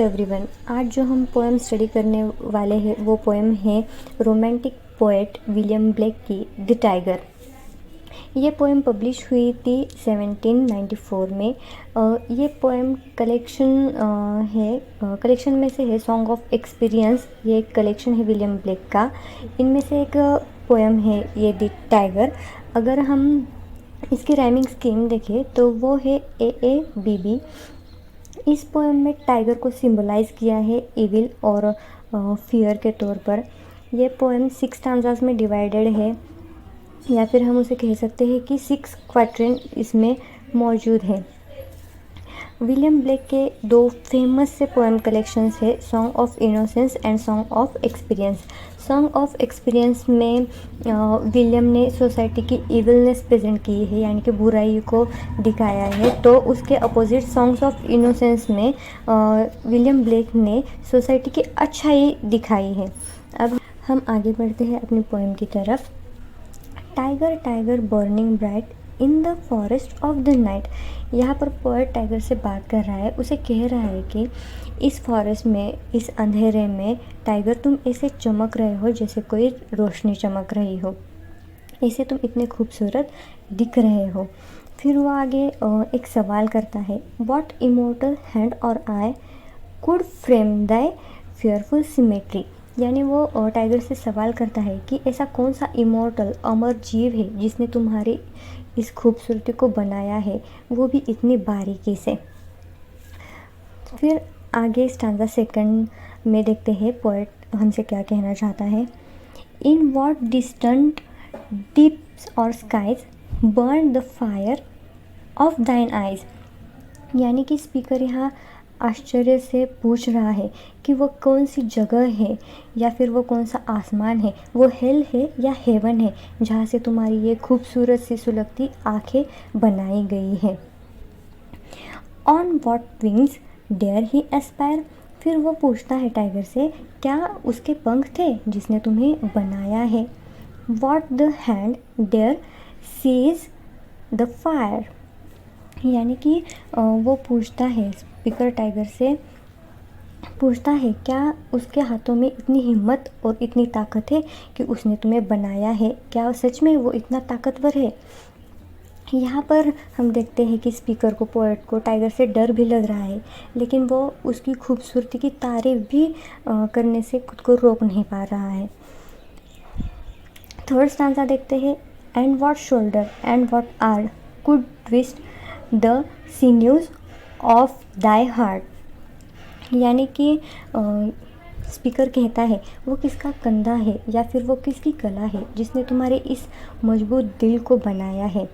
Everyone. आज जो हम पोएम स्टडी करने वाले हैं वो पोएम है रोमांटिक पोएट विलियम ब्लेक की द टाइगर। ये पोएम पब्लिश हुई थी 1794 में। ये पोएम कलेक्शन में से है सॉन्ग ऑफ एक्सपीरियंस। ये एक कलेक्शन है विलियम ब्लेक का। इनमें से एक पोएम है ये द टाइगर। अगर हम इसकी राइमिंग स्कीम देखें तो वो है AABB। इस पोएम में टाइगर को सिंबलाइज़ किया है इविल और फियर के तौर पर। ये पोएम 6 स्टांजास में डिवाइडेड है, या फिर हम उसे कह सकते हैं कि 6 क्वाट्रेन इसमें मौजूद है। विलियम ब्लेक के 2 फेमस से पोएम कलेक्शंस है, song of innocence and song of experience. Song of experience में विलियम ने सोसाइटी की इविलनेस प्रेजेंट की है, यानी कि बुराई को दिखाया है। तो उसके अपोजिट सॉन्ग्स ऑफ इनोसेंस में विलियम ब्लेक ने सोसाइटी की अच्छाई दिखाई है। अब हम आगे बढ़ते हैं अपनी पोएम की तरफ। Tiger tiger burning bright in the forest of the night. यहाँ पर पोएट टाइगर से बात कर रहा है, उसे कह रहा है कि इस फॉरेस्ट में, इस अंधेरे में टाइगर तुम ऐसे चमक रहे हो जैसे कोई रोशनी चमक रही हो, ऐसे तुम इतने खूबसूरत दिख रहे हो। फिर वो आगे एक सवाल करता है, व्हाट इमोर्टल हैंड और I could frame Dai fearful symmetry. यानी वो टाइगर से सवाल करता है कि ऐसा कौन सा इमोर्टल अमर जीव है जिसने तुम्हारी इस खूबसूरती को बनाया है, वो भी इतनी बारीकी से। फिर आगे स्टांजा सेकंड में देखते हैं पोएट हमसे क्या कहना चाहता है। इन व्हाट डिस्टेंट डीप्स और skies burn the fire of thine eyes. यानी कि स्पीकर यहाँ आश्चर्य से पूछ रहा है कि वो कौन सी जगह है, या फिर वो कौन सा आसमान है, वो हेल है या हेवन है, जहाँ से तुम्हारी ये खूबसूरत सी सुलगती आँखें बनाई गई है। On what wings dare he aspire. फिर वो पूछता है टाइगर से, क्या उसके पंख थे जिसने तुम्हें बनाया है। What the hand dare seize the fire. यानी कि वो पूछता है, स्पीकर टाइगर से पूछता है, क्या उसके हाथों में इतनी हिम्मत और इतनी ताकत है कि उसने तुम्हें बनाया है, क्या सच में वो इतना ताकतवर है। यहाँ पर हम देखते हैं कि स्पीकर को, पोएट को टाइगर से डर भी लग रहा है, लेकिन वो उसकी खूबसूरती की तारीफ भी करने से खुद को रोक नहीं पा रहा है। थर्ड स्टांजा देखते हैं। And what shoulder and what art could twist the sinews of thy heart. यानी कि स्पीकर कहता है, वो किसका कंधा है या फिर वो किसकी कला है जिसने तुम्हारे इस मजबूत दिल को बनाया है।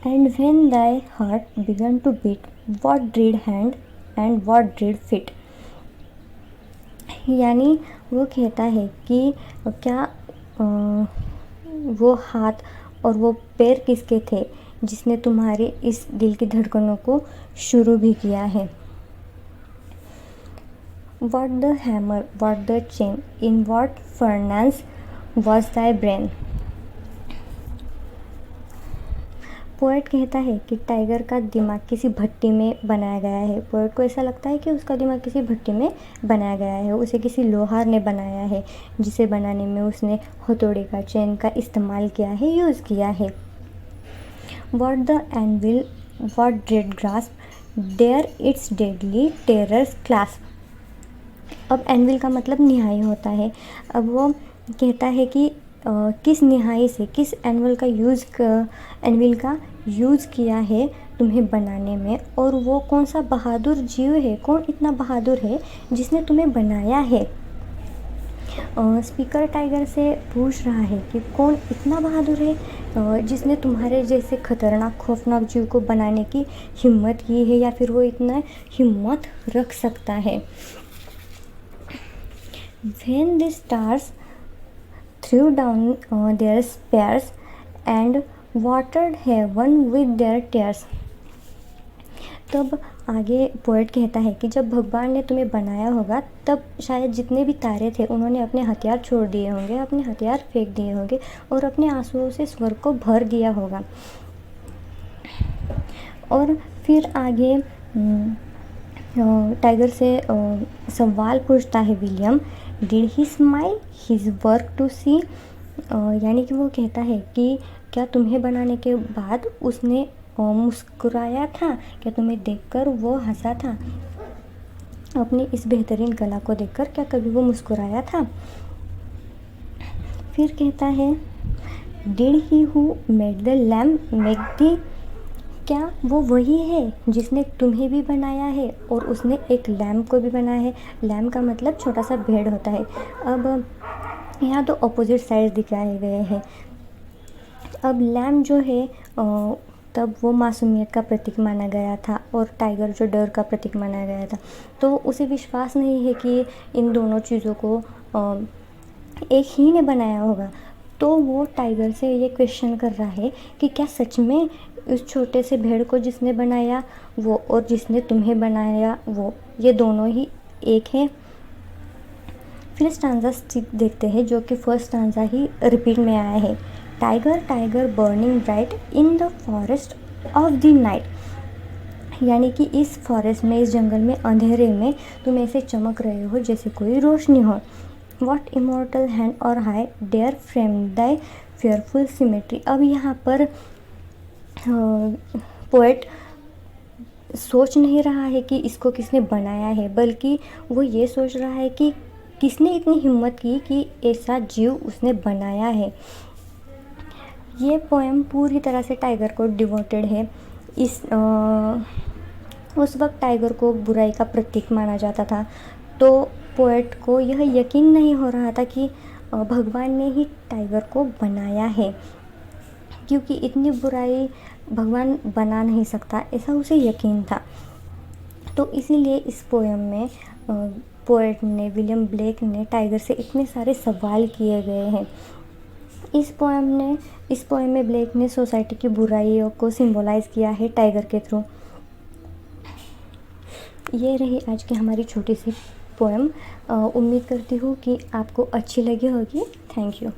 And when thy heart began to beat what did hand and what did fit. यानी वो कहता है कि क्या वो हाथ और वो पैर किसके थे जिसने तुम्हारे इस दिल की धड़कनों को शुरू भी किया है। What the hammer what the chain in what furnace was thy brain. Poet कहता है कि टाइगर का दिमाग किसी भट्टी में बनाया गया है। पोएट को ऐसा लगता है कि उसका दिमाग किसी भट्टी में बनाया गया है, उसे किसी लोहार ने बनाया है, जिसे बनाने में उसने हथौड़े का, चेन का इस्तेमाल किया है, यूज़ किया है। What the anvil, what dread grasp, dare its deadly terrors clasp। अब एनविल का मतलब निहाई होता है। अब वो कहता है कि किस निहाई से, किस एनविल का यूज़ किया है तुम्हें बनाने में, और वो कौन सा बहादुर जीव है, कौन इतना बहादुर है जिसने तुम्हें बनाया है। स्पीकर टाइगर से पूछ रहा है कि कौन इतना बहादुर है जिसने तुम्हारे जैसे खतरनाक खौफनाक जीव को बनाने की हिम्मत की है, या फिर वो इतना हिम्मत रख सकता है। When the stars threw down their spears and watered heaven with their tears। तब आगे पोएट कहता है कि जब भगवान ने तुम्हें बनाया होगा तब शायद जितने भी तारे थे उन्होंने अपने हथियार छोड़ दिए होंगे, अपने हथियार फेंक दिए होंगे और अपने आंसुओं से स्वर्ग को भर दिया होगा। और फिर आगे टाइगर से सवाल पूछता है William, did he smile his work to see, यानी कि वो कहता है कि क्या तुम्हें बनाने के बाद उसने मुस्कुराया था, क्या तुम्हें देखकर वो हंसा था, अपनी इस बेहतरीन कला को देखकर क्या कभी वो मुस्कुराया था। फिर कहता है, did he who made the lamp make the, क्या वो वही है जिसने तुम्हें भी बनाया है और उसने एक लैम्प को भी बनाया है। लैम्प का मतलब छोटा सा भेड़ होता है। अब यहाँ तो अपोजिट साइड दिखाए गए हैं। अब लैम्प जो है तब वो मासूमियत का प्रतीक माना गया था और टाइगर जो डर का प्रतीक माना गया था। तो उसे विश्वास नहीं है कि इन दोनों चीज़ों को एक ही ने बनाया होगा। तो वो टाइगर से ये क्वेश्चन कर रहा है कि क्या सच में उस छोटे से भेड़ को जिसने बनाया वो और जिसने तुम्हें बनाया वो, ये दोनों ही एक हैं। फिर स्टांजा देखते हैं जो कि फर्स्ट स्टांजा ही रिपीट में आया है। Tiger tiger burning bright in the forest of the night, यानी कि इस फॉरेस्ट में, इस जंगल में, अंधेरे में तुम ऐसे चमक रहे हो जैसे कोई रोशनी हो। What immortal hand or high dare frame thy fearful symmetry। अब यहाँ पर पोएट सोच नहीं रहा है कि इसको किसने बनाया है, बल्कि वो ये सोच रहा है कि किसने इतनी हिम्मत की कि ऐसा जीव उसने बनाया है। ये पोएम पूरी तरह से टाइगर को डिवोटेड है। उस वक्त टाइगर को बुराई का प्रतीक माना जाता था, तो पोएट को यह यकीन नहीं हो रहा था कि भगवान ने ही टाइगर को बनाया है, क्योंकि इतनी बुराई भगवान बना नहीं सकता, ऐसा उसे यकीन था। तो इसीलिए इस पोएम में पोएट ने, विलियम ब्लेक ने टाइगर से इतने सारे सवाल किए गए हैं। इस पोएम में ब्लेक ने सोसाइटी की बुराइयों को सिंबलाइज़ किया है टाइगर के थ्रू। ये रही आज की हमारी छोटी सी पोएम। उम्मीद करती हूँ कि आपको अच्छी लगी होगी। Thank you.